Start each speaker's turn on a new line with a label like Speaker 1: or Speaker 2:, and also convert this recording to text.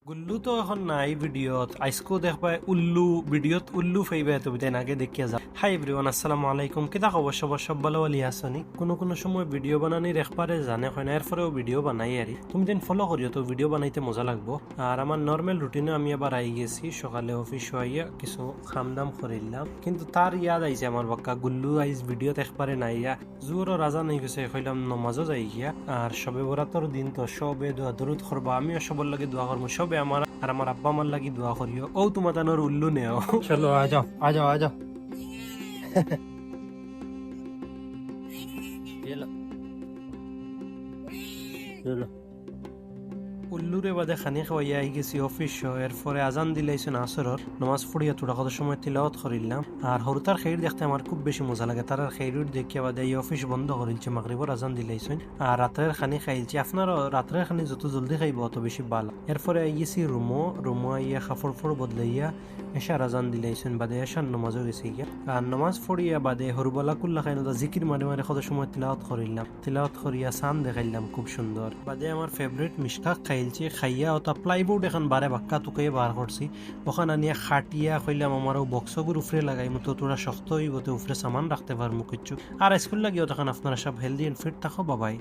Speaker 1: গুল্লু তো এখন নাই ভিডিওত আইসকো দেখবা উল্লু ভিডিওত উল্লু ফাইবা তুমি তাই আগে দেখিয়া যা। হাই এভরিওয়ান, আসসালামু আলাইকুম। কিতা খবর সবার? সব ভালো আলি আসনি? কোনো সময় ভিডিও বানানির একবারে জানে হয় না, এরপরেও ভিডিও বানাই আর তুমি দেন ফলো করিও, তো ভিডিও বানাইতে মজা লাগবো। আর আমার নর্মাল রুটিনে আমি আবার আই গেছি, সকালে অফিস হইয়া কিছু খাম দাম করিলাম, কিন্তু তার ইয়াদ আইছে আমার বাক্কা গুল্লু আইজ ভিডিওত একবারে নাইয়া জোরও রাজা নাই গেছে, কইলাম নমাজও যাই গিয়া। আর সবে বরাতর দিন তো সবে দোয়া দরুদ করবা, আমিও সবার লাগে দোয়া করবো, সবে আমার আর আমার আব্বা আমার লাগি দোয়া করিও। ও তোমার তানোর উল্লু নেও।
Speaker 2: चलो आ जाओ आ जाओ आ जाओ। ये लो ये लो।
Speaker 1: উল্লুরে বাদে খানি খাওয়াইয়া আই গেছি অফিস। এরপরে আজান দিলাইছেন আসরর, নামাজ পড়িয়া তোরা কত সময় তিলাওয়াত করিলাম। আর হরুতার খেইর দেখতে আমার খুব বেশি মজা লাগে। তার খেইরুর দেখিয়া বাদে এই অফিস বন্ধ করিলছে, মাগরিবর আজান দিলাইছেন। আর রাত্রের খানি খাইলছি। আপনার রাত্রের খানি যত জলদি খাইব অত বেশি ভালো। এরপরে আই গেছি রুমো আইয়া কাপড় ফোড় বদলাইয়া এশার আজান দিলাইছেন, বাদে এশার নমাজও গেছি গিয়া। আর নমাজ পড়িয়া বাদে হরুবালা কুল্লা খাইন জিকির মারে মারে কত সময় তিলাওয়াত করিলাম। তিলাওয়াত করিয়া সান দেখাইলাম খুব সুন্দর। বাদে আমার ফেভারিট মিশকাক খাইলছি, খাইয়া ওটা প্লাইবোর্ড এখন বারে বাক্কা তুকে বার করছি, ওখানে আনিয়া খাটিয়া কইলাম আমারও বক্সগুর উপরে লাগাই মতো তোরা শক্ত হইব, তো উপরে সামান রাখতে পারবো কিছু। আর স্কুল লাগিও তখন আপনারা সব হেলদি এন্ড ফিট থাকো, বাবাই।